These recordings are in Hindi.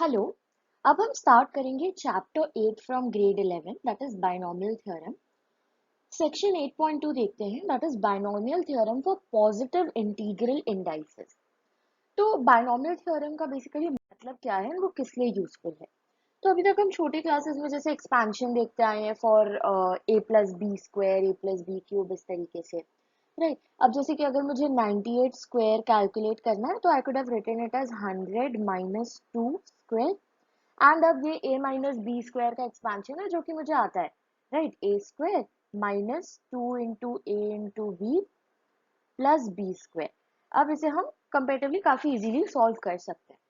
हेलो। अब हम स्टार्ट करेंगे chapter 8 from grade 11 that is binomial theorem. Section 8.2 देखते हैं that is binomial theorem for positive integral indices. तो बायनॉमियल थ्योरम का बेसिकली मतलब क्या है, वो किस लिए यूजफुल है। तो अभी तक हम छोटे क्लासेस में जैसे एक्सपेंशन देखते आए हैं for a plus B square a plus b cube, इस तरीके से राइट। अब जैसे कि अगर मुझे 98 स्क्वायर कैलकुलेट करना है तो I could have written it as 100 minus 2 square. And अब ये a माइनस बी स्क्वायर का एक्सपेंशन है जो कि मुझे आता है right, A square minus 2 into A into B plus B square. अब इसे हम कंपेरेटिवली काफी इजीली सॉल्व कर सकते हैं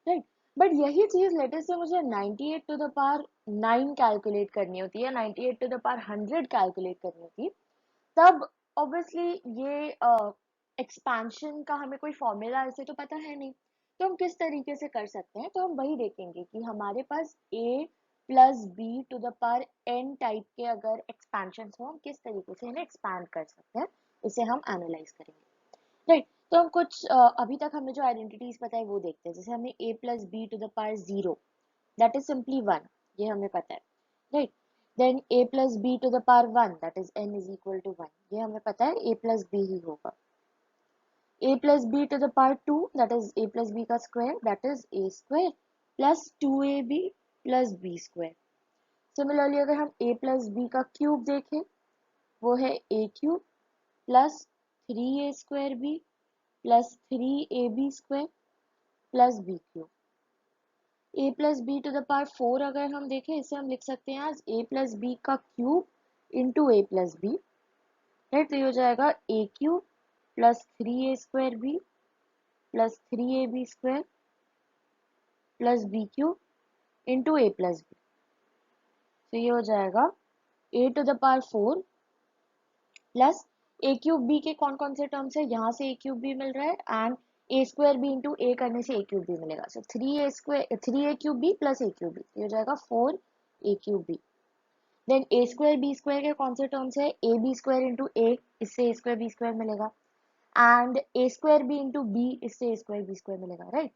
राइट। बट यही चीज लेटर से मुझे 98 टू द पावर 9 कैलकुलेट करनी होती है, 98 टू द पावर 100 कैलकुलेट करनी होती है, तब ऑब्वियसली ये एक्सपेंशन का हमें कोई फॉर्मूला ऐसे तो पता है नहीं। तो हम किस तरीके से कर सकते हैं, तो हम वही देखेंगे कि हमारे पास a plus B to the power n type के अगर एक्सपेंशन हो, हम किस तरीके से इन्हें एक्सपैंड कर सकते हैं, इसे हम एनालाइज करेंगे राइट। तो हम कुछ अभी तक हमें जो आइडेंटिटीज पता है वो देखते हैं। जैसे हमें a plus B to the power 0 that is simply 1, ये हमें पता है right. Then a plus b to the power 1 that is n is equal to 1, ये हमें पता है a plus b ही होगा। a plus b to the power 2 that is a plus b का square that is a square plus 2ab plus b square। Similarly अगर हम a plus b का क्यूब देखें, वो है a cube plus 3a square b plus 3ab square plus b cube. a plus B to the power 4 अगर हम देखें, इसे हम लिख सकते हैं आज a प्लस बी का cube into a plus b right. तो ये हो जाएगा a cube plus 3a square b plus 3ab square plus b cube into a plus b. तो ये हो जाएगा a to the power 4 plus a cube b के कौन कौन से टर्म्स है, यहाँ से a क्यूब b मिल रहा है and A square B into A करने से a क्यूब b मिलेगा। So 3a square 3a cube b plus a cube b, ये हो जाएगा 4a क्यूब b। देन ए स्क्वायर बी स्क्वायर के कौन से टर्म्स है, A B square into A, इससे ए स्क्वायर बी स्क्वायर मिलेगा and A square B into B, इससे ए स्क्वायर बी स्क्वायर मिलेगा राइट।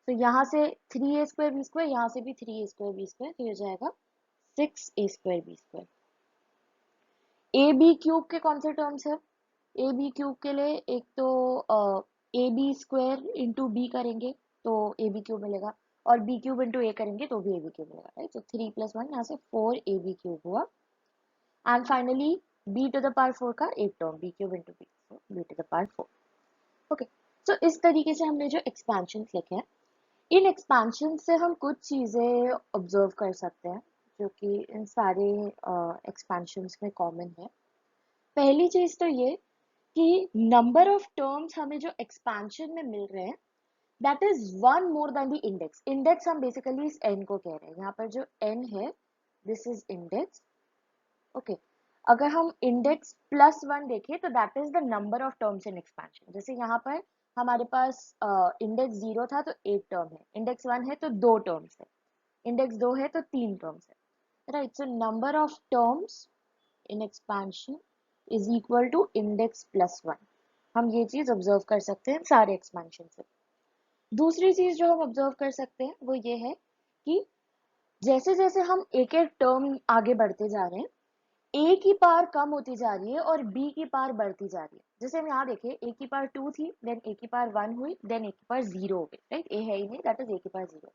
तो यहाँ से 3a स्क्वायर बी स्क्वायर, यहाँ से भी 3a स्क्वायर बी स्क्वायर, तो ये हो जाएगा 6a square B square. A B cube के कौन से टर्म्स है, ए बी क्यूब के लिए एक तो a B square into b करेंगे तो ए बी क्यूब मिलेगा, और बी क्यूब इंटू ए करेंगे तो भी ए बी क्यूब मिलेगा राइट। तो 3 प्लस 1 यहाँ से 4 ए बी क्यूब हुआ and finally b to the power 4 का एक term b cube into B, b to the power 4। Okay, so इस तरीके से हमने जो एक्सपेंशन लिखे हैं, इन एक्सपेंशन से हम कुछ चीज़ें ऑब्जर्व कर सकते हैं जो कि इन सारे एक्सपेंशंस में कॉमन है। पहली चीज़ तो ये कि नंबर ऑफ टर्म्स हमें जो एक्सपेंशन में मिल रहे हैं that is one more than the index. Index हम बेसिकली इस n को कह रहे हैं, यहाँ पर जो n है दिस इज इंडेक्स। ओके, अगर हम इंडेक्स प्लस 1 देखें तो that is the number of terms in expansion. जैसे यहाँ पर हमारे पास इंडेक्स 0 था तो एक टर्म है, इंडेक्स 1 है तो दो टर्म्स है, इंडेक्स 2 है तो तीन टर्म्स है right. So number of terms in expansion is equal to index plus 1। हम ये चीज ऑब्जर्व कर सकते हैं सारे एक्सपेंशन से। दूसरी चीज जो हम ऑब्जर्व कर सकते हैं वो ये है कि जैसे जैसे हम एक एक टर्म आगे बढ़ते जा रहे हैं, ए की पावर कम होती जा रही है और बी की पावर बढ़ती जा रही है। जैसे हम यहाँ देखें, ए की पावर 2 थी, देन ए की पावर 1 हुई, देन ए की पावर 0 हो गई राइट। ए है ही नहीं, दैट इज ए की पावर 0।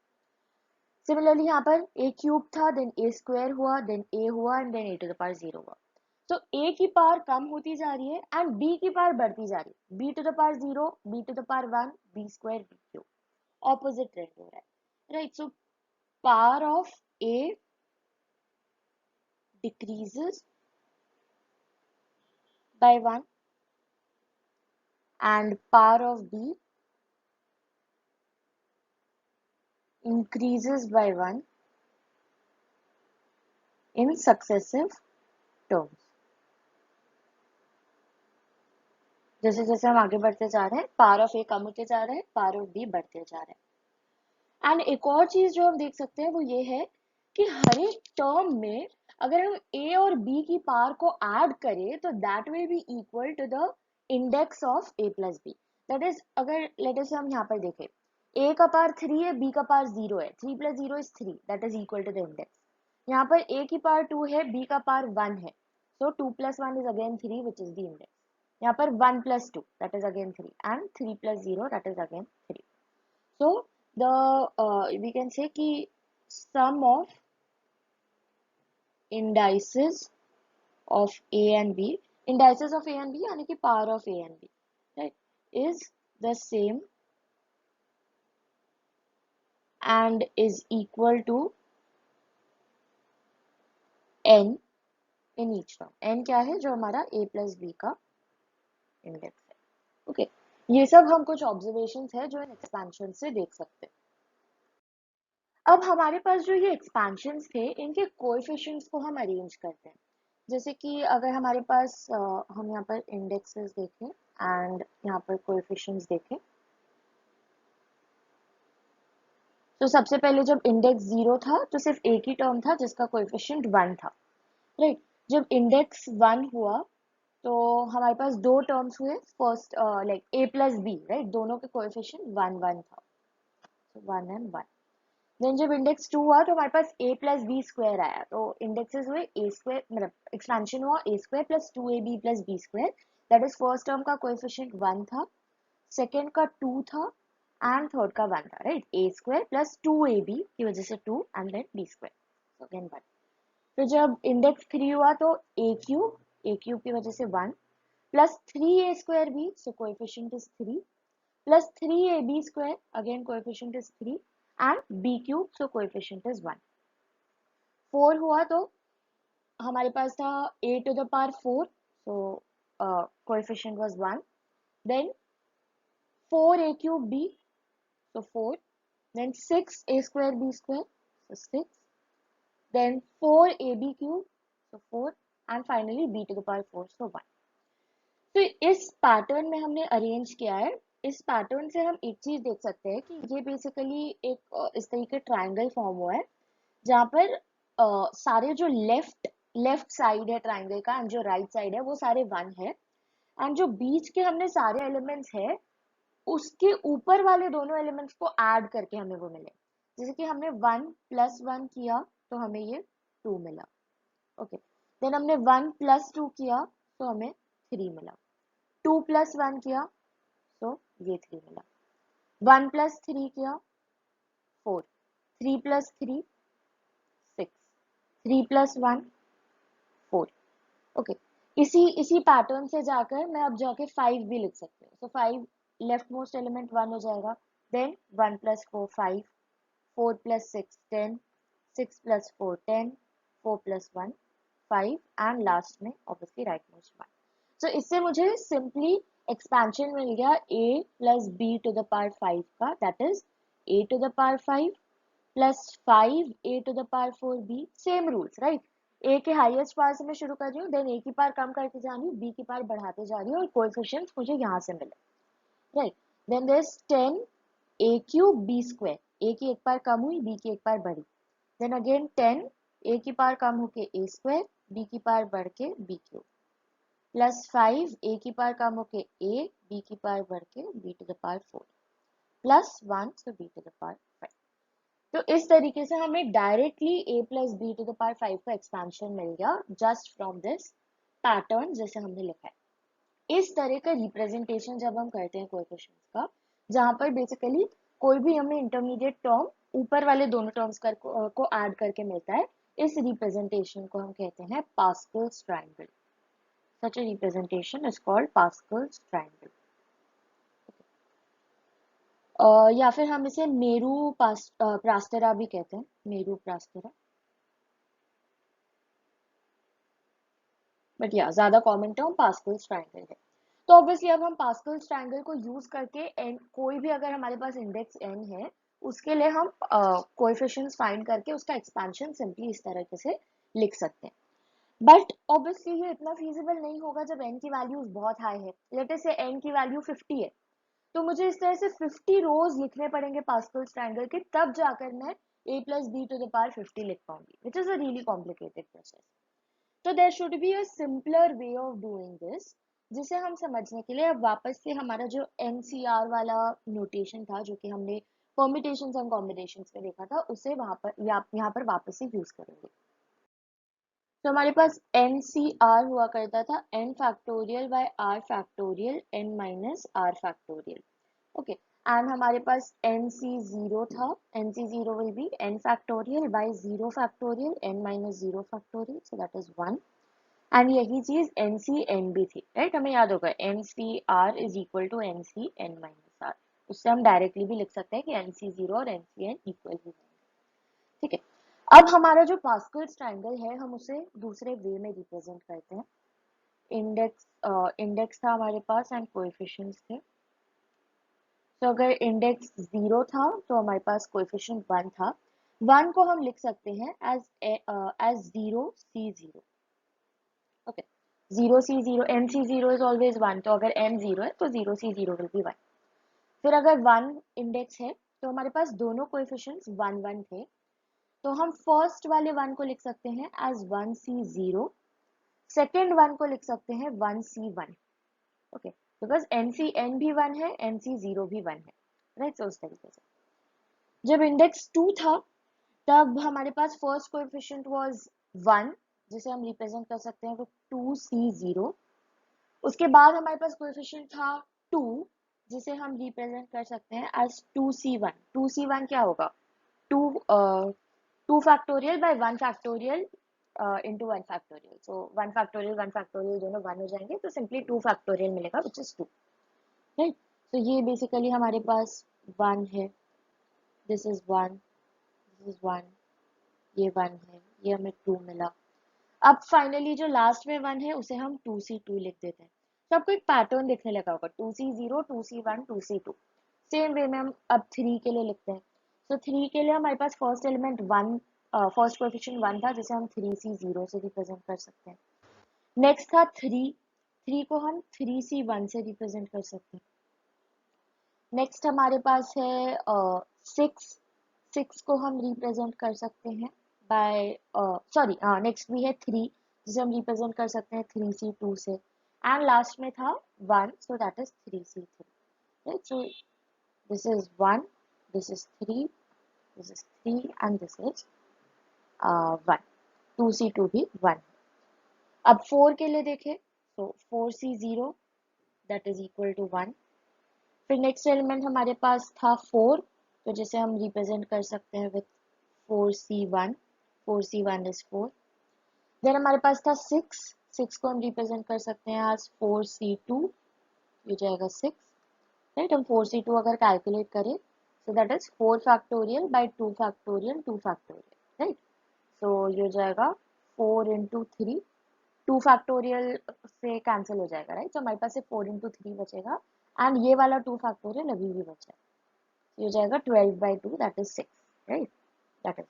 सिमिलरली यहाँ पर ए क्यूब था, देन ए स्क्वायर हुआ, देन ए हुआ and then a to the power 0 हुआ। तो ए की पावर कम होती जा रही है एंड बी की पावर बढ़ती जा रही है, b to the power 0, b to the power 1, b square b cube, opposite trend हो रहा है right. So power of a decreases by 1 and power of b increases by 1 in successive terms। जैसे जैसे हम आगे बढ़ते जा रहे हैं पावर ऑफ ए कम होते जा रहा है, पावर ऑफ बी बढ़ते जा रहा है। एंड एक और चीज जो हम देख सकते हैं वो ये है कि हर एक टर्म में अगर हम ए और बी की पावर को ऐड करें तो that will be equal to the index of a plus b. That is, अगर लेट अस हम यहाँ पर देखें, a का पावर 3 है, b का पावर 0 है, 3 + 0 is 3, that is equal to the index. यहाँ पर a की पावर 2 है, b का पावर 1 है, so 2 + 1 is again 3, which is the index. यहाँ पर 1 + 2, that is again 3, and 3 + 0, that is again 3. So the we can say कि sum of indices of a and b, indices of a and b यानी कि power of a and b, right, is the same and is equal to n in each term. n क्या है? जो हमारा a + b का इंडेक्स है. ओके, ये सब हम कुछ ऑब्जर्वेशंस है जो इन एक्सपेंशन से देख सकते हैं. अब हमारे पास जो ये एक्सपेंशंस थे, इनके कोएफिशिएंट्स को हम अरेंज करते हैं. जैसे कि अगर हमारे पास हम यहाँ पर इंडेक्सेस देखें एंड यहाँ पर कोएफिशिएंट्स देखें, तो सबसे पहले जब इंडेक्स 0 था तो सिर्फ एक ही टर्म था जिसका कोएफिशिएंट 1 था, राइट. जब इंडेक्स 1 हुआ तो हमारे पास दो टर्म्स हुए, first like a + b, right, दोनों के कोएफिशिएंट 1 1 था, so 1 and 1. देन जब इंडेक्स 2 हुआ तो हमारे पास a + b स्क्वायर आया, तो इंडेक्सेस हुए a स्क्वायर, मतलब एक्सपेंशन हुआ a square + 2ab + b square, that is first term का कोएफिशिएंट 1 था, सेकंड का 2 था एंड थर्ड का 1 था, राइट. a स्क्वायर + 2ab की वजह से 2 and then b square, so again 1. तो जब इंडेक्स 3 हुआ तो a क्यूब की वजह से 1 + 3a square b, so coefficient is 3, plus 3ab square, again coefficient is 3, and b cube, so coefficient is 1. 4 हुआ तो हमारे पास था a to the power 4, so coefficient was 1. Then 4a cube b, so 4. Then 6a square b square, so 6. Then 4ab cube, so 4. And finally b to the power 4, so 1. तो इस पैटर्न में हमने अरेंज किया है. इस पैटर्न से हम एक चीज देख सकते हैं कि ये बेसिकली एक इस तरीके ट्रायंगल फॉर्म हुआ है जहाँ पर सारे जो लेफ्ट साइड है ट्रायंगल का एंड जो राइट साइड है वो सारे 1 है, एंड जो बीच के हमने सारे एलिमेंट्स है उसके ऊपर वाले दोनों एलिमेंट्स को ऐड करके हमें वो मिले. जैसे कि हमने 1 + 1 किया तो हमें ये 2 मिला. ओके, देन हमने 1 + 2 किया तो हमें 3 मिला. 2 + 1 किया तो ये 3 मिला. 1 + 3 किया 4, 3 + 3 6, 3 + 1 4. ओके, इसी पैटर्न से जाकर मैं अब जाके 5 भी लिख सकती हूँ. सो 5 लेफ्ट मोस्ट एलिमेंट 1 हो जाएगा. देन 1 + 4 5, 4 + 6 10, 6 + 4 10, 4 + 1 5 एंड लास्ट में ऑब्वियसली राइट मोस्ट 1. सो इससे मुझे सिंपली एक्सपेंशन मिल गया a + b to the power 5 का, that is a to the power 5 + 5 a to the power 4b. Same rules, right. a के हाईएस्ट पावर से मैं शुरू कर रही हूँ, देन a की पावर कम करते जा रही हूँ, b की पावर बढ़ाते जा रही हूँ और कोएफिशिएंट्स मुझे यहाँ से मिले, right. Then there is 10 a cube b square, a की एक पावर कम हुई, b की एक पावर बढ़ी. देन अगेन 10 a की पावर कम होके a स्क्वायर, b की पावर बढ़ के b क्यूब, + 5 a की पावर कम होके a, b की पावर बढ़ के b to the power 4, + 1 so b to the power 5. तो इस तरीके से हमें directly a + b to the power 5 का एक्सपेंशन मिल गया जस्ट फ्रॉम दिस पैटर्न जैसे हमने लिखा है. इस तरह का रिप्रेजेंटेशन जब हम करते हैं कोएफिशिएंट्स का, जहां पर बेसिकली कोई भी हमें इंटरमीडिएट टर्म ऊपर वाले दोनों टर्म्स को ऐड करके मिलता है, इस रिप्रेजेंटेशन को हम कहते हैं Pascal's triangle. Such a representation is called Pascal's triangle. या फिर हम इसे मेरू प्रास्तरा भी कहते हैं, मेरू प्रास्तरा. बट या ज्यादा कॉमन टर्म पास्कल्स ट्रायंगल है. तो ऑब्वियसली अब हम पास्कल्स ट्रायंगल को यूज करके कोई भी अगर हमारे पास इंडेक्स n है उसके लिए हम कोएफिशिएंट्स फाइंड करके उसका एक्सपेंशन सिंपली इस तरीके से लिख सकते हैं. बट ऑब्वियसली ये इतना फीजिबल नहीं होगा जब n की वैल्यूज बहुत हाई है. लेट अस से n की वैल्यू 50 है, तो मुझे इस तरह से 50 रोज लिखने पड़ेंगे पास्कल्स ट्रायंगल के, तब जाकर मैं a + b to the power 50 लिख पाऊंगी, which is a really complicated process. तो there should be a simpler way of doing this, जिसे हम समझने के लिए अब वापस से हमारा जो NCR वाला नोटेशन था जो कि हमने परमिटेशंस एंड कॉम्बिनेशंस में देखा था, उसे वहां पर यहाँ पर वापस से यूज करेंगे। तो हमारे पास एन सी आर हुआ करता था n factorial by r factorial n minus r factorial. Okay, and हमारे पास एन सी जीरो था, n c zero will be n factorial by zero factorial n minus zero factorial, so that is 1। And यही चीज एन सी एन भी थी, राइट, हमें याद होगा n c r is equal to n c n minus r. उससे हम डायरेक्टली भी लिख सकते हैं कि एन सी जीरो और एन सी एन इक्वल ही होंगे। ठीक है, अब हमारा जो पास्कल्स ट्रायंगल है हम उसे दूसरे वे में रिप्रेजेंट करते हैं। इंडेक्स था हमारे पास एंड कोएफिशिएंट्स थे। तो अगर इंडेक्स 0 था तो हमारे पास कोएफिशिएंट 1 था। 1 को हम लिख सकते हैं as 0 c 0। Okay, 0 c 0, m c 0 is always 1, तो अगर एम 0 है तो 0 सी 0 विल बी 1। फिर अगर 1 इंडेक्स है तो हमारे पास दोनों कोएफिशिएंट्स 1 1 थे, तो हम फर्स्ट वाले 1 को लिख सकते हैं एज 1 सी 0, सेकेंड 1 को लिख सकते हैं 1 c 1। Okay, because n c n भी 1 है, एन सी 0 भी 1 है, राइट। सो उस तरीके से जब इंडेक्स 2 था तब हमारे पास फर्स्ट कोएफिशिएंट वाज 1, जिसे हम रिप्रेजेंट कर सकते हैं विद 2 सी 0। उसके बाद हमारे पास कोएफिशिएंट था 2, जिसे हम रिप्रेजेंट कर सकते हैं एज 2c1। 2c1 क्या होगा, 2 2 factorial by 1 factorial into 1 factorial. So 1 factorial दोनों 1 हो जाएंगे, तो सिंपली 2 फैक्टोरियल मिलेगा विच इज 2, राइट। तो ये बेसिकली हमारे पास 1 है, दिस इज 1, दिस इज 1, ये 1 है, ये हमें 2 मिला। अब फाइनली जो लास्ट में 1 है उसे हम 2c2 लिख देते हैं। तो आपको एक पैटर्न दिखने लगा होगा, 2c0 2c1 2c2। Same way में हम अब 3 के लिए लिखते हैं। तो 3 के लिए हमारे पास फर्स्ट एलिमेंट 1, फर्स्ट कोएफिशिएंट 1 था, जिसे हम 3c0 से रिप्रेजेंट कर सकते हैं। नेक्स्ट था 3, 3 को हम 3c1 से रिप्रेजेंट कर सकते हैं। नेक्स्ट हमारे पास है 6, 6 को हम रिप्रेजेंट कर सकते हैं बाय सॉरी, नेक्स्ट भी है 3, जिसे हम रिप्रेजेंट कर सकते हैं 3c2 से। एंड लास्ट में था 1, सो that is 3c3, right. So this is 1, this is 3, this is 3 and this is 1। 2c2 भी 1। अब 4 के लिए देखें तो 4c0 that is equal to 1। फिर नेक्स्ट एलिमेंट हमारे पास था 4, तो जिसे हम रिप्रेजेंट कर सकते हैं with 4c1, 4c1 is 4। Then हमारे पास था 6, 6 को हम रिप्रेजेंट कर सकते हैं आज 4c2, ये जाएगा 6, राइट। हम 4c2 अगर कैलकुलेट करें so that is 4 factorial by 2 factorial 2 factorial, right. So ये जाएगा 4 इंटू 3, 2 फैक्टोरियल से कैंसिल हो जाएगा, राइट। तो हमारे पास 4 इंटू 3 बचेगा, एंड ये वाला 2 फैक्टोरियल अभी भी बचा है, ये हो जाएगा 12 by 2 that is 6, right. That is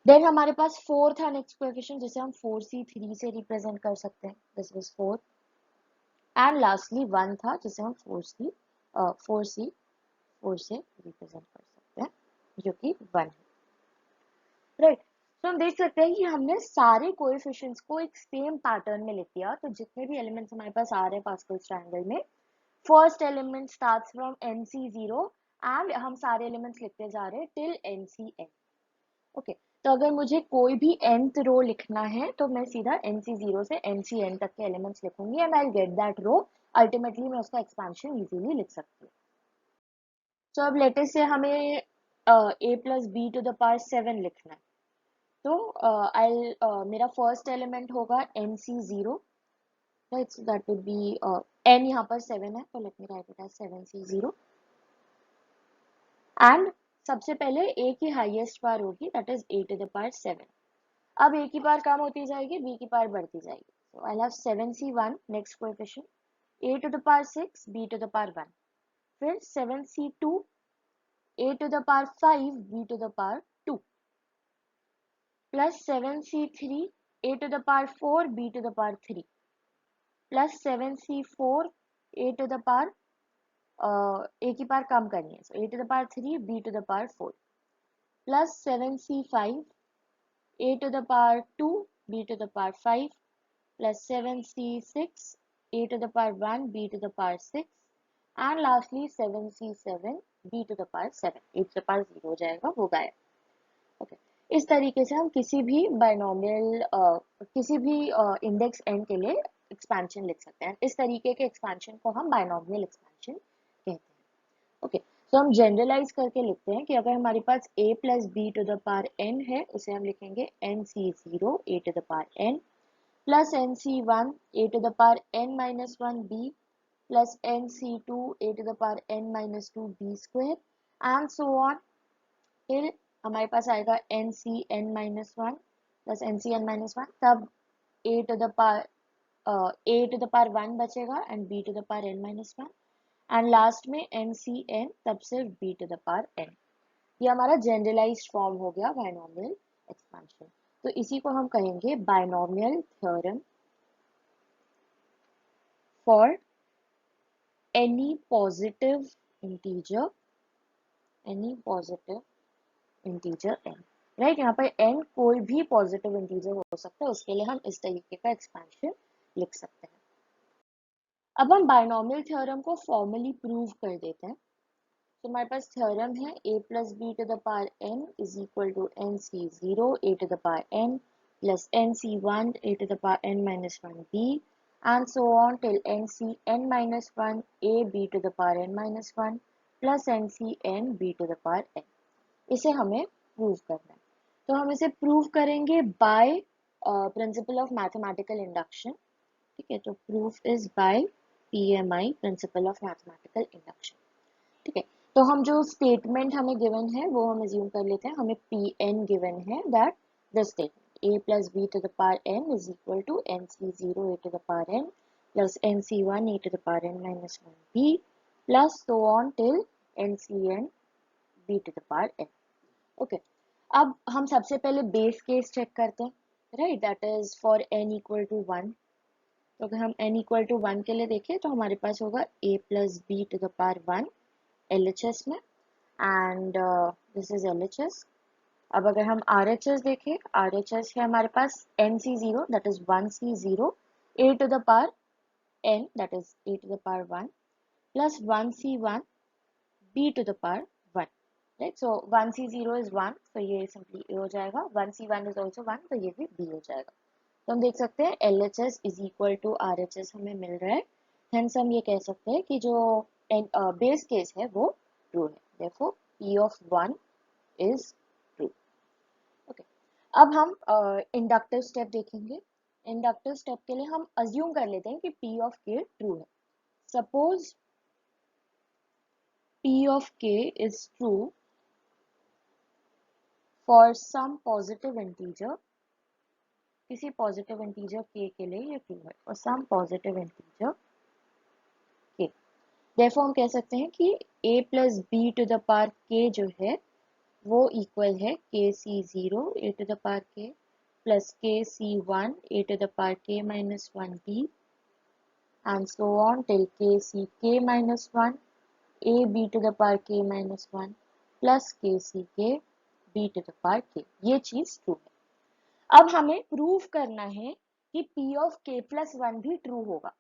then हमारे पास 4 था नेक्स्ट कोएफिशिएंट, जिसे हम 4c3 से रिप्रेजेंट कर सकते हैं, दिस वाज 4। एंड लास्टली 1 था, जिसे हम 4 से रिप्रेजेंट कर सकते हैं, जो कि 1 है, राइट। तो हम देख सकते हैं कि हमने सारे कोएफिशिएंट्स को एक सेम पैटर्न में लिख दिया। तो जितने भी एलिमेंट्स हमारे पास आ रहे हैं पास्कल्स ट्रायंगल में, first element starts from nc0 and हम सारे एलिमेंट्स लिखते जा रहे हैं टिल ncn। ओके, तो अगर मुझे कोई भी nth रो लिखना है तो मैं सीधा nc0 से ncn तक के एलिमेंट्स लिखूंगी and I get that row. Ultimately मैं उसका एक्सपेंशन इजीली लिख सकती हूँ। तो अब लेटेस्ट से हमें a plus B to the power 7 लिखना है। तो आई मेरा फर्स्ट एलिमेंट होगा nc0, right. That would be n, यहाँ पर 7 है तो let me write it as 7c0। And सबसे पहले a की हाईएस्ट पावर होगी, that is a to the power 7। अब a की पावर कम होती जाएगी, b की पावर बढ़ती जाएगी। So I have 7c1 next coefficient, a to the power 6 b to the power 1, फिर 7c2 a to the power 5 b to the power 2, plus 7c3 a to the power 4 b to the power 3, plus 7c4 a to the power a की पावर कम करनी है, so a to the power 3 b to the power 4, plus 7c5 a to the power 2 b to the power 5, plus 7c6 a to the power 1 b to the power 6, and lastly 7c7 b to the power 7, a to the power 0 हो जाएगा, वो गायब। ओके, इस तरीके से हम किसी भी बाइनोमियल किसी भी इंडेक्स n के लिए एक्सपेंशन लिख सकते हैं। इस तरीके के एक्सपेंशन को हम बाइनोमियल एक्सपेंशन कहते हैं। ओके, तो हम जनरलाइज करके लिखते हैं कि अगर हमारे पास a plus B to the power n है, उसे हम लिखेंगे nc0 a to the power n plus nc1 a to the power n minus 1 b plus nc2 a to the power n minus 2 b square and so on till हमारे पास आएगा ncn minus 1 plus ncn minus 1, तब a to the power a to the power 1 बचेगा and b to the power n minus 1 and last में ncn तब सिर्फ b to the power n। ये हमारा जनरलाइज्ड फॉर्म हो गया बाइनोमियल एक्सपेंशन। तो इसी को हम कहेंगे binomial theorem for any positive integer n, right. यहाँ पर n कोई भी पॉजिटिव इंटीजर हो सकता है, उसके लिए हम इस तरीके का एक्सपेंशन लिख सकते हैं। अब हम बाइनोमियल थ्योरम को फॉर्मली प्रूव कर देते हैं। तो हमारे पास थ्योरम है a plus B to the power n is equal to nc0 a to the power n plus nc1 a to the power n minus 1 b and so on till ncn minus 1 a b to the power n minus 1 plus ncn b to the power n। इसे हमें प्रूव करना है, तो हम इसे प्रूव करेंगे by principle of mathematical induction. ठीक है, तो proof is by PMI, principle of mathematical induction. ठीक है, तो हम जो स्टेटमेंट हमें गिवन है वो हम अज्यूम कर लेते हैं। हमें Pn गिवन है that the statement a plus B to the power n is equal to nc0 a to the power n plus nc1 a to the power n minus 1 b plus so on till ncn b to the power n। Okay, अब हम सबसे पहले बेस केस चेक करते हैं, right, that is for n equal to 1। तो अगर हम n इक्वल टू 1 के लिए देखें तो हमारे पास होगा a plus B to the power 1 LHS में एंड दिस इज LHS। अब अगर हम RHS देखें, RHS है हमारे पास NC0 that is 1C0 a to the power n that is a to the power 1 plus 1C1 b to the power 1, right. So 1C0 is 1, तो ये सिंपली a हो जाएगा। 1C1 इज ऑल्सो 1, तो ये भी b हो जाएगा। तो हम देख सकते हैं LHS is equal to RHS हमें मिल रहा है। हेंस हम ये कह सकते हैं कि जो बेस केस है वो ट्रू है, therefore P of 1 is true। Okay, अब हम इंडक्टिव स्टेप देखेंगे। इंडक्टिव स्टेप के लिए हम अज्यूम कर लेते हैं कि P of K ट्रू है। Suppose P of K is true for some positive integer, किसी पॉजिटिव इंटीजर k के लिए ये ट्रू है, और some positive integer k। therefore हम कह सकते हैं कि a plus B to the power k जो है वो इक्वल है kc0 a to the power k plus kc1 a to the power k minus 1b and so on till kck minus 1 a b to the power k minus 1 plus kck b to the power k। ये चीज ट्रू है। अब हमें प्रूव करना है कि P of k प्लस 1 भी ट्रू होगा।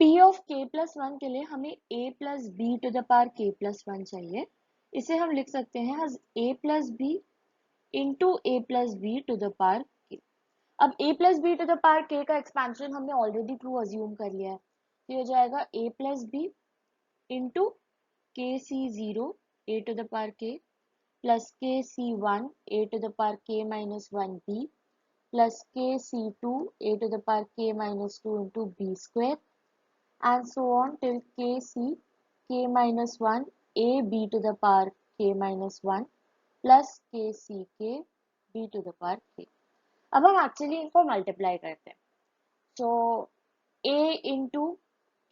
P of k प्लस 1 के लिए हमें a plus B to the power k plus 1 चाहिए। इसे हम लिख सकते हैं as a plus b into a plus B to the power k। अब a plus B to the power k का एक्सपेंशन हमने ऑलरेडी ट्रू अज्यूम कर लिया है, तो ये हो जाएगा a plus b into kc0 a to the power k plus kc1 a to the power k minus 1b plus kc2 a to the power k minus 2 into b square and so on till k minus 1 a b to the power k minus 1 plus kck b to the power k। अब हम एक्चुअली इनको मल्टीप्लाई करते हैं, तो a into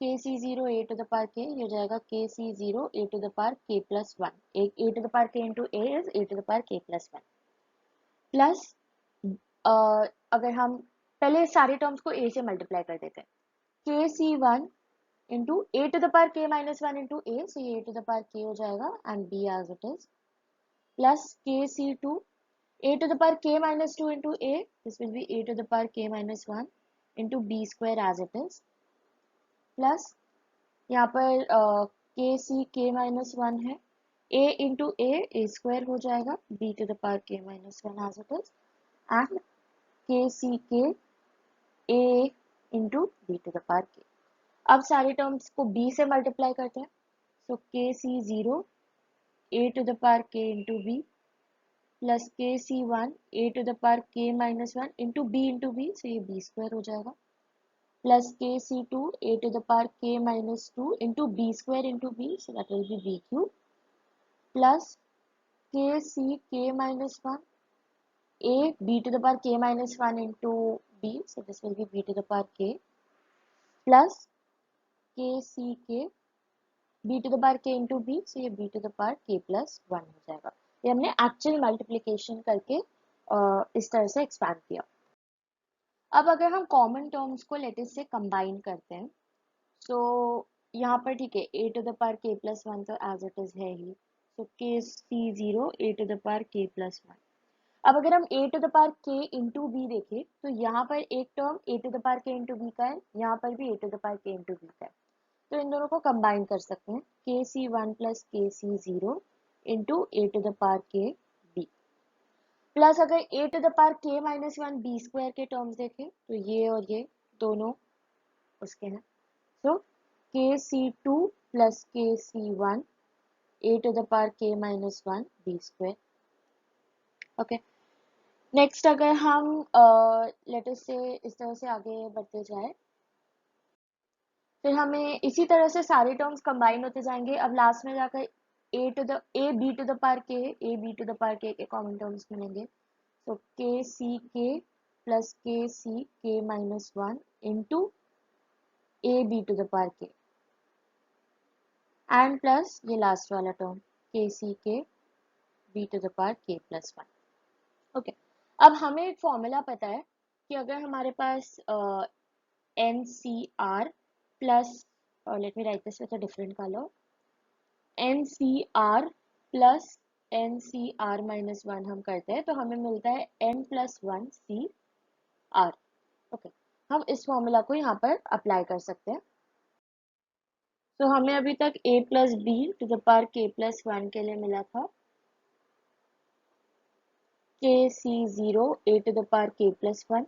kc0 a to the power k ये हो जाएगा kc0 a to the power k plus 1, a to the power k into a is a to the power k plus 1 plus अगर हम पहले सारे टर्म्स को a से मल्टीप्लाई कर देते हैं, kc1 into a to the power k minus 1 into a, so ये a to the power k हो जाएगा and b as it is plus kc2 a to the power k minus 2 into a, this will be a to the power k minus 1 into b square as it is plus यहाँ पर के सी के माइनस वन है, a इंटू ए स्क्वायर हो जाएगा, b to the power k minus one as it is, and k C k a into b to the power k। अब सारे टर्म्स को b से मल्टीप्लाई करते हैं, so K C zero a to the power k into B plus के C one a to the power k minus one into B, so ये b स्क्वायर हो जाएगा, प्लस के C two a to the power k minus two into B square into B, so that will be B cube, plus के सी के minus one a b to the power k minus 1 into b, so this will be b to the power k, plus k c k b to the power k into b, so ये b to the power k plus 1 हो जाएगा। ये हमने एक्चुअल मल्टीप्लिकेशन करके इस तरह से एक्सपैंड किया। अब अगर हम कॉमन टर्म्स को लेटेस्ट से कंबाइन करते हैं, सो यहाँ पर ठीक है a to the power k plus one तो एज इट इज है ही, so K C zero a to the power k plus one. अब अगर हम a to the power k into B देखें, तो यहाँ पर एक term a to the power k into B का है, यहाँ पर भी a to the power k into B का है, तो इन दोनों को कंबाइन कर सकते हैं, के सी वन प्लस के C zero into a to the power k b, plus अगर a to the power k minus one B square के टर्म्स देखें, तो ये और ये दोनों उसके हैं, so K C two plus के C one a to the power k minus one B square. Okay, next अगर हम लेटेस्ट से इस तरह से आगे बढ़ते जाए, फिर हमें इसी तरह से सारे टर्म्स कंबाइन होते जाएंगे। अब लास्ट में जाकर a B to the power k common terms मिलेंगे, तो के सी के प्लस के सी के minus one into a B to the power k, and plus ये लास्ट वाला term k C k B to the power के प्लस वन। ओके, अब हमें एक फॉर्मूला पता है कि अगर हमारे पास NCR plus, let me write this with a different color, NCR plus NCR minus one हम करते हैं, तो हमें मिलता है N plus one CR। Okay, हम इस फॉर्मूला को यहाँ पर अप्लाई कर सकते हैं। तो हमें अभी तक a plus b to the power k plus one के लिए मिला था K C zero a to the power k plus one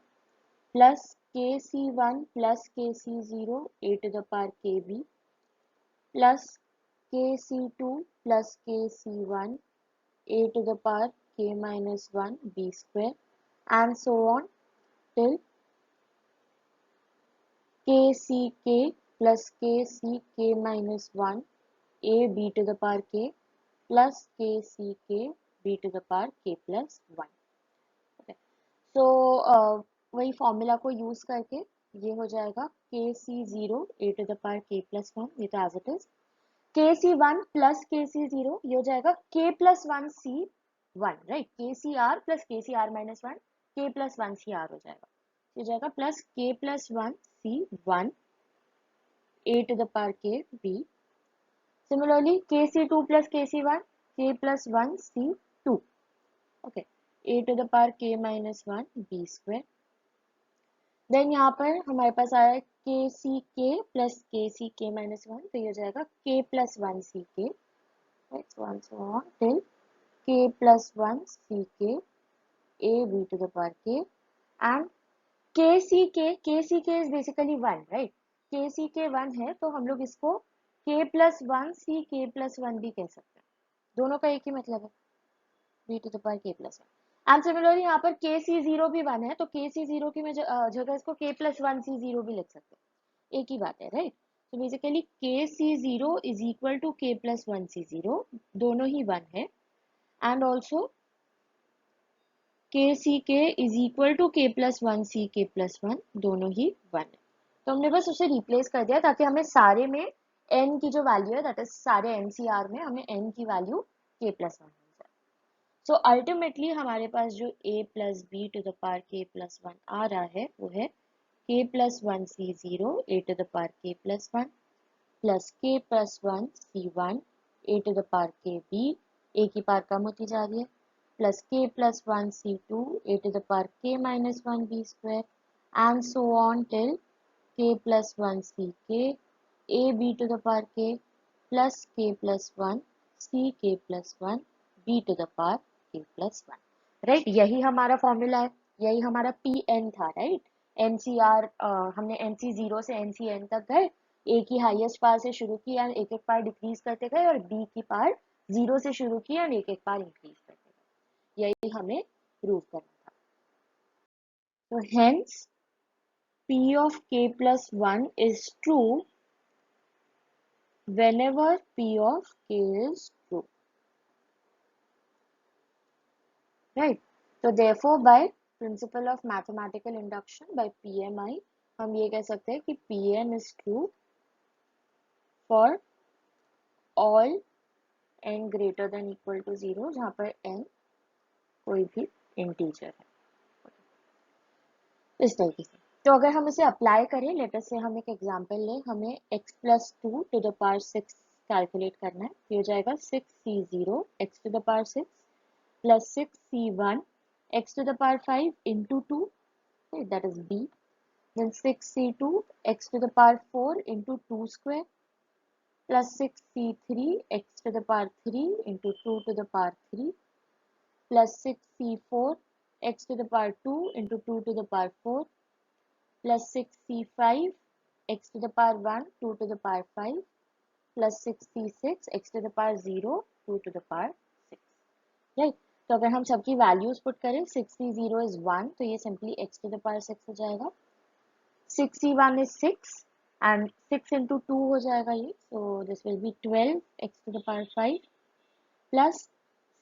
plus के सी वन प्लस के C zero a to the power K B plus के सी टू प्लस के C one a to the power k minus one B square, and so on till K सी के प्लस के सी के minus one a b to the power k plus के सी K b to the power k plus one. So वही फॉर्मूला को यूज करके ये हो जाएगा K C zero A to the power के प्लस वन, ये तो एज इट इज, के सी वन प्लस के सी जीरो, ये हो जाएगा K plus one C one, right, K C R plus के C R minus one, K plus one C R हो जाएगा, हो जाएगा plus K plus one C one A to the power K B, similarly K C two plus के C one K plus one C two, okay, A to the power K minus one B square. Then यहाँ पर हमारे पास आया के सी के प्लस के सी के माइनस वन, तो ये हो जाएगा के प्लस वन सी के, टिल के प्लस वन सी के A B to the power k, and k सी के is basically one, right, K सी के वन है, तो हम लोग इसको के प्लस वन सी के प्लस वन भी कह सकते हैं, दोनों का एक ही मतलब है, बी टू द पावर के प्लस वन। एंड सिमिलरली यहाँ पर के सी जीरो भी वन है, तो के सी जीरो की जगह इसको के प्लस वन सी जीरो भी लिख सकते हैं, एक ही बात है, राइट। तो बेसिकली के C zero is equal to के प्लस वन सी जीरो, दोनों ही वन है, एंड ऑल्सो के सी के इज इक्वल टू के प्लस वन सी के प्लस वन, दोनों ही वन है। तो हमने बस उसे रिप्लेस कर दिया ताकि हमें सारे में n की जो वैल्यू है, दैट इज सारे NCR में हमें n की value k plus one. So ultimately हमारे पास जो a plus B to the power k plus one आ रहा है वो है k plus one C zero A to the power k plus one plus k plus one C one A to the power k B, a की पावर कम होती जा रही है, plus k plus one C two A to the power k minus one B square, and so on till k plus one सी के A B to the power k plus k plus one सी के plus one B to the power k plus one, right. यही हमारा फॉर्मूला है, यही हमारा पी एन था, राइट। एनसीआर हमने एनसी जीरो से एनसी एन तक गए, ए की हाईएस्ट पावर से शुरू किया, एक एक पावर डिक्रीज करते गए, और बी की पावर जीरो से शुरू किया और एक एक पावर इंक्रीज करते गए। यही हमें प्रूव करना था। तो hence p of k plus 1 is true whenever p of k is true, right? So therefore by principle of mathematical induction, by PMI, हम ये कह सकते हैं कि Pn is true for all n greater than equal to 0, जहाँ पर n कोई भी इंटीजर है, इस तरीके से। तो अगर हम इसे अप्लाई करें, लेटर से हम एक एग्जांपल लें, हमें x plus two to the power six calculate करना है। ये हो जाएगा 6c0 x to the power six plus 6c1 x to the power 5 into 2, okay, that is b. Then 6c2 x to the power 4 into 2 square plus 6c3 x to the power 3 into 2 to the power 3 plus 6c4 x to the power 2 into 2 to the power 4 plus 6c5 x to the power 1 2 to the power 5 plus 6c6 x to the power 0 2 to the power 6, right. तो अगर हम सबकी वैल्यूज पुट करें, 6c0 इज 1, तो ये simply x to the power 6 हो जाएगा। 6c1 इज 6 एंड 6 इंटू 2 हो जाएगा ये, so this will be 12 x to the power 5 plus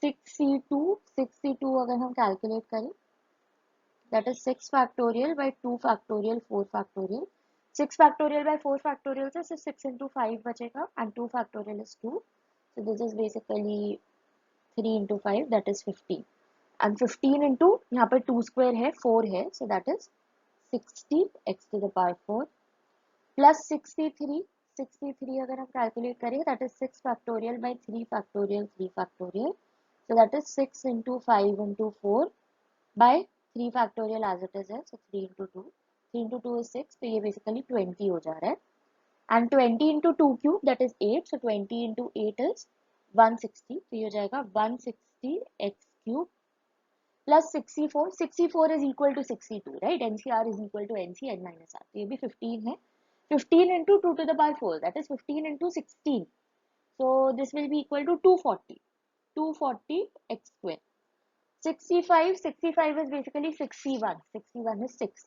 6c2 अगर हम कैलकुलेट करें, that is 6 factorial by 2 factorial 4 factorial. 6 factorial by 4 factorial से सिर्फ 6 इंटू 5 बचेगा and 2 factorial is 2, so this is basically 3 into 5, that is 15, and 15 into यहाँ पर 2 square है 4 है, so that is 60 x to the power 4 plus 63 अगर हम कैलकुलेट करें, that is 6 factorial by 3 factorial 3 factorial, so that is 6 into 5 into 4 by 3 factorial as it is है, so 3 into 2, 3 into 2 is 6, तो ये basically 20 हो जा रहा है, and 20 into 2 cube, that is 8, so 20 into 8 is 160, तो ये हो जाएगा 160 x cube plus 64 is equal to 62, right? NCR is equal to NC n minus R, तो ये भी 15 है। 15 into 2 to the power 4, that is 15 into 16, so this will be equal to 240 x square। 65 is basically 61 is 6,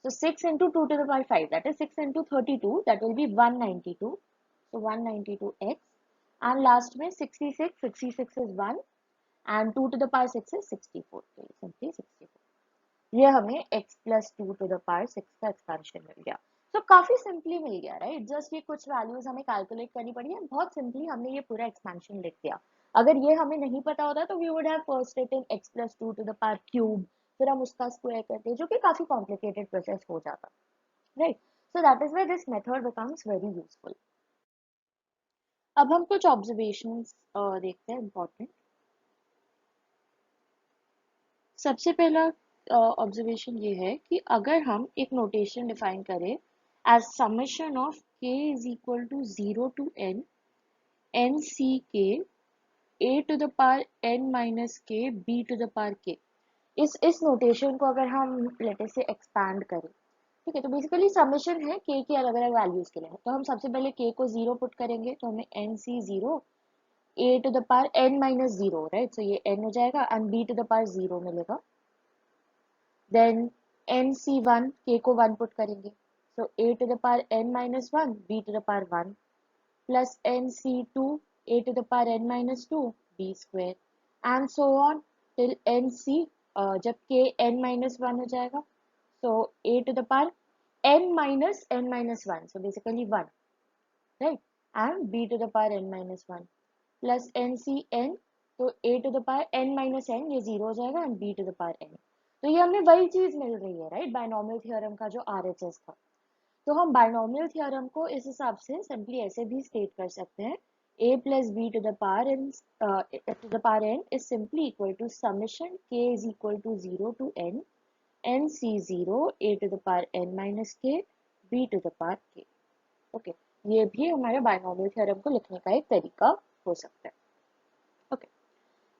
so 6 into 2 to the power 5, that is 6 into 32, that will be 192, so 192 x, and last में 66 is 1 and 2 to the power 6 is 64, so simply 64। ये हमें x plus 2 to the power 6 का एक्सपेंशन मिल गया। तो काफी सिंपली मिल गया, राइट। जस्ट ये कुछ वैल्यूज हमें कैलकुलेट करनी पड़ी है, बहुत सिंपली हमने ये पूरा एक्सपेंशन लिख दिया। अगर ये हमें नहीं पता होता तो we would have first written x plus 2 to the power cube, फिर हम उसका स्क्वायर करते, जो कि काफी कॉम्प्लिकेटेड प्रोसेस हो जाता, right. So that is why this method becomes very useful. अब हम कुछ ऑब्जर्वेशंस देखते हैं इंपॉर्टेंट। सबसे पहला ऑब्जर्वेशन ये है कि अगर हम एक नोटेशन डिफाइन करें as summation of k is equal to 0 to n n c k a to the power n minus k b to the power k, इस नोटेशन को अगर हम लेटर से एक्सपैंड करें, ठीक है, तो बेसिकली समेशन है k की अलग अलग वैल्यूज के लिए। तो हम सबसे पहले k को 0 पुट करेंगे, तो हमें n c 0 a to the power n minus 0, right, so ये n हो जाएगा and b to the power 0 मिलेगा। देन nc1 k को 1 पुट करेंगे, so a to the power n minus 1 b to the power 1 plus nc2 a to the power n minus 2 b square and so on till nc, जब k n minus 1 हो जाएगा, so a to the power n minus 1, so basically 1, right, and b to the power n minus 1 plus ncn, तो a to the power n minus n ये 0 हो जाएगा and b to the power n, तो ये हमें वही चीज मिल रही है, राइट, बायनॉमियल थ्योरम का जो RHS था। तो हम बायनॉमियल थ्योरम को इस हिसाब से सिंपली ऐसे भी स्टेट कर सकते हैं, a plus b to the power n is simply equal to summation k is equal to 0 to n nc0 a to the power n minus k b to the power k, okay। ये भी हमारे बायनॉमियल थ्योरम को लिखने का एक तरीका हो सकता है। ओके,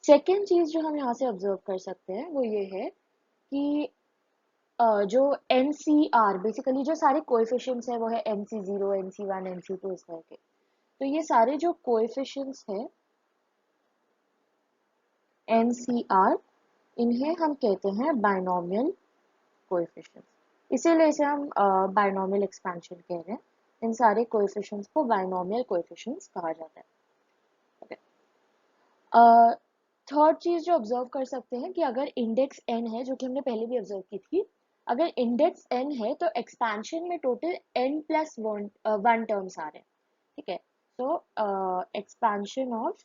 सेकेंड चीज जो हम यहाँ से ऑब्जर्व कर सकते हैं वो ये है कि जो NCR बेसिकली जो सारे कोएफिशिएंट्स है वो है NC0, NC1, NC2 इस तरह के। तो ये सारे जो कोएफिशिएंट्स है NCR, इन्हें हम कहते हैं बायनॉमियल कोएफिशिएंट्स। इसीलिए इसे हम बायनॉमियल एक्सपेंशन कह रहे हैं। इन सारे कोएफिशिएंट्स को बायनॉमियल कोएफिशिएंट्स कहा जाता है। ओके, थर्ड चीज जो ऑब्जर्व कर सकते हैं कि अगर इंडेक्स n है, जो कि हमने पहले भी ऑब्जर्व की थी, अगर इंडेक्स n है तो एक्सपेंशन में टोटल n+1 टर्म्स आ रहे हैं। ठीक है, तो expansion of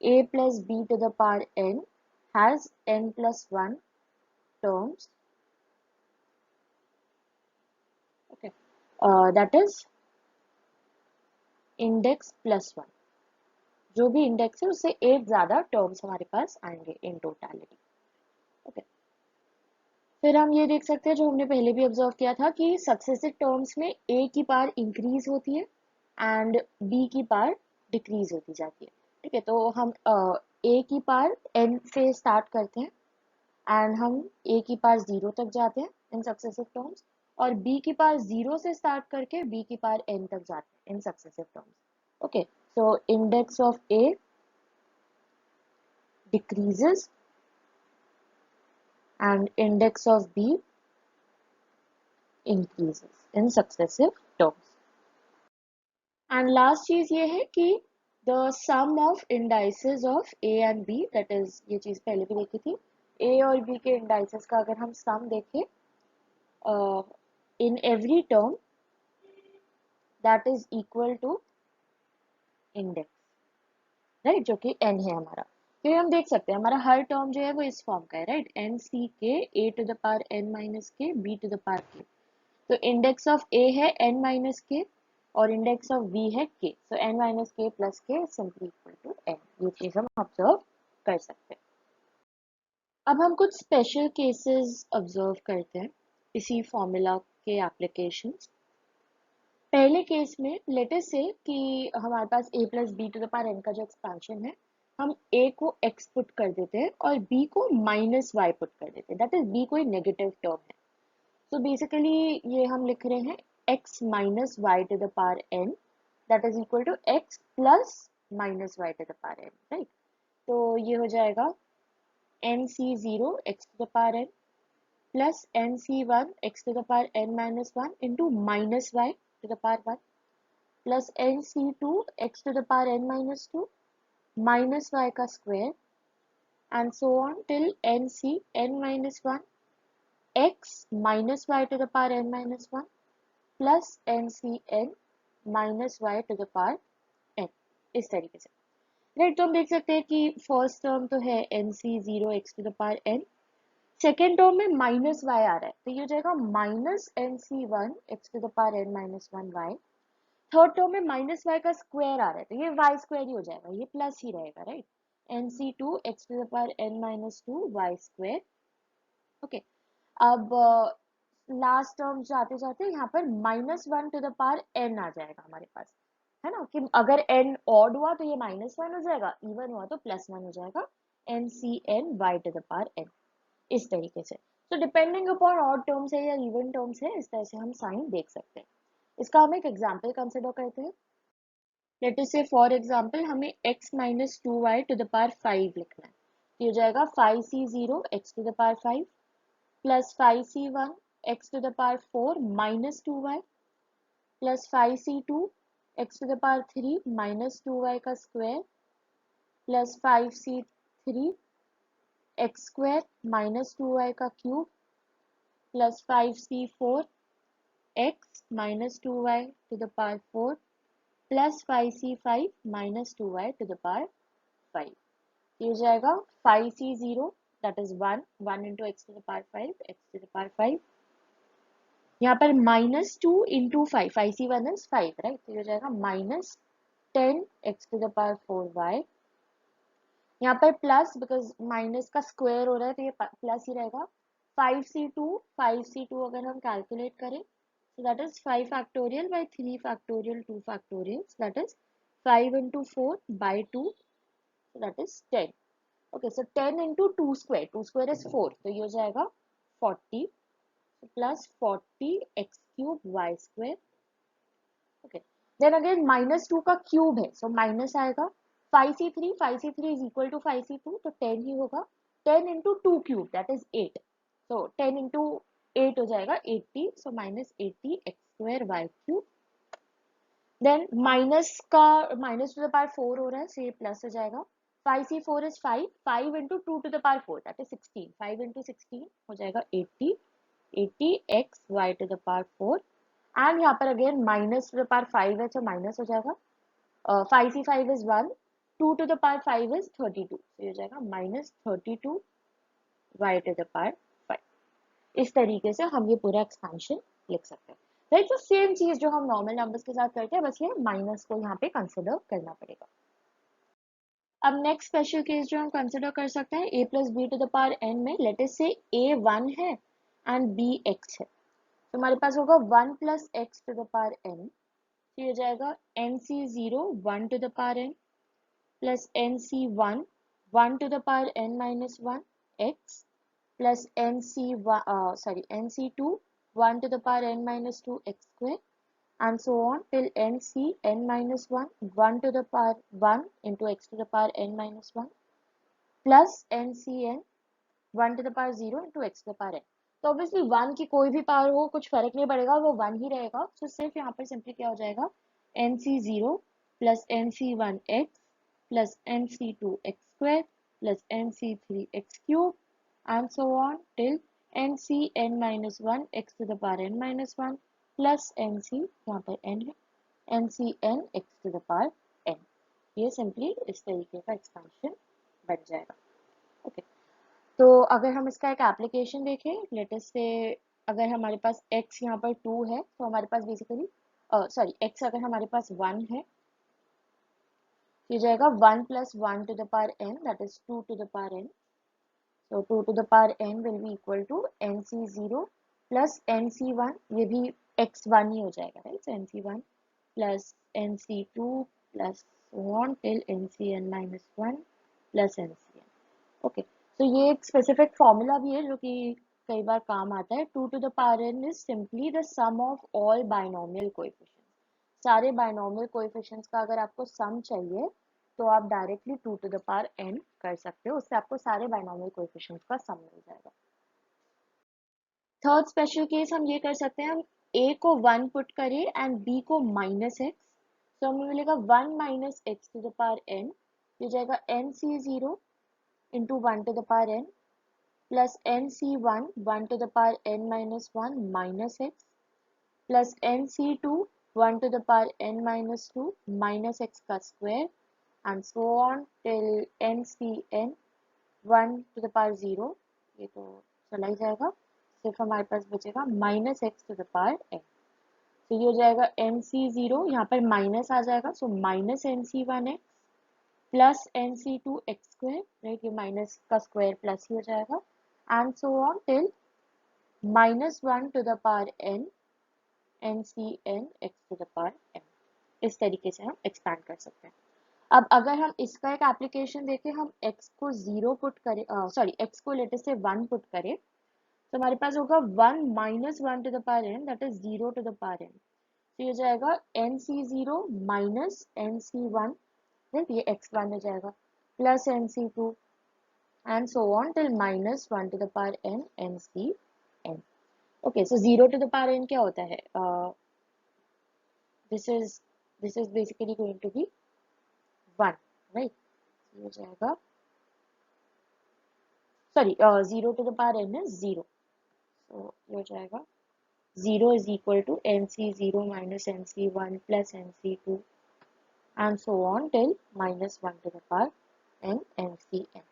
a plus b to the power n has n+1 terms. Okay, that is index +1। जो भी इंडेक्स है उससे एक ज्यादा टर्म्स हमारे पास आएंगे इन टोटलिटी। ओके, फिर हम ये देख सकते हैं जो हमने पहले भी ऑब्जर्व किया था कि सक्सेसिव टर्म्स में a की पावर इंक्रीज होती है एंड b की पावर डिक्रीज होती जाती है। ठीक है, तो हम a की पावर n से स्टार्ट करते हैं एंड हम a की पावर 0 तक जाते हैं इन सक्सेसिव टर्म्स, और b की पावर 0 से स्टार्ट करके b की पावर n तक जाते हैं in successive terms. Okay, so index of A decreases and index of B increases in successive terms. And last चीज ये है कि the sum of indices of A and B, that is ये चीज पहले भी देखी थी, A और B के indices का अगर हम sum देखें in every term that is equal to index, right, जो कि n है हमारा। तो ये हम देख सकते हैं हमारा हर टर्म जो है वो इस फॉर्म का है, राइट, एन सी के A to the power n minus K B to the power K. तो इंडेक्स ऑफ ए है n माइनस के और इंडेक्स ऑफ बी है k, सो n माइनस के प्लस के सिंपली इक्वल टू n। ये चीज हम ऑब्जर्व कर सकते हैं। अब हम कुछ स्पेशल केसेस ऑब्जर्व करते हैं इसी फॉर्मूला के एप्लीकेशंस। पहले केस में लेट अस से कि हमारे पास a plus B to the power n का जो एक्सपेंशन है, हम a को x पुट कर देते हैं और b को माइनस y पुट कर देते हैं, दैट इज b कोई नेगेटिव टर्म है। तो बेसिकली ये हम लिख रहे हैं x minus y to the power n, that is equal to x plus minus y to the power n, right. तो ये हो जाएगा nc0 x to the power n plus nc1 x to the power n minus 1 into minus y to the power 1 plus nc2 x to the power n minus 2 minus y का square and so on till nc n minus 1 x minus y to the power n minus 1 plus nc n minus y to the power n, इस तरीके से, राइट। तो हम देख सकते हैं कि फर्स्ट टर्म तो है nc0 x to the power n, second term में माइनस y आ रहा है तो ये हो जाएगा minus nc1 x to the power n minus 1 y। Third term में माइनस वाई का स्क्वायर आ रहा है तो ये वाई स्क्वायर ही हो जाएगा, ये प्लस ही रहेगा, right. nc2 x to the power n minus 2 y square. Okay, अब लास्ट टर्म जाते जाते यहाँ पर -1 टू द पावर n आ जाएगा हमारे पास, है ना, कि अगर n ऑड हुआ तो ये -1 हो जाएगा, इवन हुआ तो +1 हो जाएगा, ncn y to the power n, इस तरीके से। तो डिपेंडिंग अपॉन ऑड टर्म्स है या इवन टर्म्स है, इस तरह से हम साइन देख सकते हैं। इसका हम एक एग्जाम्पल कंसिडर करते हैं। Let us say for example हमें x minus 2y to the power 5 लिखना है, तो ये हो जाएगा 5c0 x to the power 5 plus 5c1 x to the power 4 minus 2y plus 5c2 x to the power 3 minus 2y का square plus 5c3 x square minus 2y का cube plus 5c4 x minus 2y to the power 4 plus 5c5 minus 2y to the power 5। ये हो जाएगा 5c0 that is 1 into x to the power 5 x to the power 5, यहाँ पर -2 इंटू 5, 5c1 इज 5, राइट। तो ये हो जाएगा -10 x to the power 4y, यहाँ पर प्लस बिकॉज माइनस का स्क्वायर हो रहा है तो ये प्लस ही रहेगा। 5c2 अगर हम कैलकुलेट करें So that is 5 factorial by 3 factorial 2 factorial. So that is 5 into 4 by 2. So that is 10. Okay, so 10 into 2 square. 2 square is 4. तो ये हो जाएगा 40 plus 40 x cube y square. Okay. Then again minus 2 का क्यूब है. So minus आएगा 5c3. 5c3 is equal to 5c2. तो 10 ही होगा. 10 into 2 cube that is 8. So 10 into 8 हो जाएगा 80. So minus 80 x square y cube. Then minus का minus to the power 4 हो रहा है. So ये plus हो जाएगा. 5c4 is 5. 5 into 2 to the power 4 that is 16. 5 into 16 हो जाएगा 80. 80 x y to the power 4. And यहाँ पर again minus two the power 5 है तो माइनस हो जाएगा. 5c5 is 1. 2 to the power 5 is 32. तो ये हो जाएगा minus 32 y to the power 5. इस तरीके से हम ये पूरा एक्सपेंशन लिख सकते हैं. राइट, तो सेम चीज जो हम नॉर्मल नंबर्स के साथ करते हैं, बस ये माइनस को यहाँ पे कंसिडर करना पड़ेगा. अब नेक्स्ट स्पेशल केस जो हम कंसिडर कर सकते हैं, a plus B to the power n में लेट अस से a 1 है एंड b x है. तो हमारे पास होगा 1 plus x to the power n. तो ये हो जाएगा nc0 1 to the power n plus nc1 1 to the power n minus 1 x plus nc2 1 to the power n minus 2 x square and so on till n minus 1 1 to the power 1 into x to the power n minus 1 plus ncn 1 to the power 0 into x to the power n. तो ऑब्वियसली 1 की कोई भी पावर हो कुछ फर्क नहीं पड़ेगा, वो 1 ही रहेगा. तो सिर्फ यहाँ पर सिंपली क्या हो जाएगा, nc0 plus nc1x plus nc2x square plus nc3x cube and so on till ncn minus 1 x to the power n minus 1 plus nc, यहाँ पर n है, ncn x to the power n. ये सिंपली इस तरीके का एक्सपेंशन बन जाएगा. ओके, तो अगर हम इसका एक एप्लीकेशन देखें, लेटेस्ट से अगर हमारे पास x यहाँ पर 2 है तो हमारे पास बेसिकली x अगर हमारे पास 1 है तो ये जाएगा 1 plus 1 to the power n that is 2 to the power n. So 2 to the power n will be equal to nc0 plus nc1, ये भी x1 ही हो जाएगा, right. So nc1 plus nc2 plus on till ncn minus 1 plus ncn. Okay, तो ये एक स्पेसिफिक फॉर्मूला भी है जो कि कई बार काम आता है. 2 to the power n is simply the sum of all binomial coefficients. सारे binomial coefficients का अगर आपको सम चाहिए तो आप directly 2 to the power n कर सकते हो, उससे आपको सारे binomial coefficients का सम मिल जाएगा. थर्ड स्पेशल केस हम ये कर सकते हैं, हम a को 1 पुट करें एंड b को माइनस x. तो हमें मिलेगा 1 minus x to the power n. ये जाएगा nc0 into 1 to the power n plus nc1 1 to the power n minus 1 minus x plus nc2 1 to the power n minus 2 minus x का square and so on till ncn 1 to the power 0. ये तो चला ही जाएगा, सिर्फ हमारे पास बचेगा minus x to the power n. तो ये हो जाएगा nc0, यहाँ पर माइनस आ जाएगा, so minus nc1x plus nc2x square, right, ये माइनस का स्क्वायर प्लस ही हो जाएगा and so on till minus 1 to the power n ncn x to the power n. इस तरीके से हम एक्सपैंड कर सकते हैं. अब अगर हम इसका एक एप्लीकेशन देखें, हम x को 0 पुट करें, x को लेटर से 1 पुट करें तो हमारे पास होगा 1 minus 1 to the power n that is 0 to the power n. तो ये जाएगा nc0 माइनस nc1, ये x1 हो जाएगा plus nc2 and so on till minus 1 to the power n ncn. Okay, so 0 to the power n क्या होता है, this is basically going to be 1, right. ये हो जाएगा, sorry, 0 to the power n is 0, so ये हो जाएगा 0 is equal to nc0 minus nc1 plus nc2 and so on till minus 1 to the power n ncn.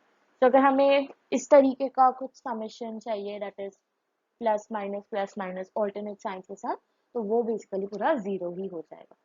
तो अगर हमें इस तरीके का कुछ समेशन चाहिए that is plus minus alternate sign के साथ, तो वो बेसिकली पूरा 0 ही हो जाएगा.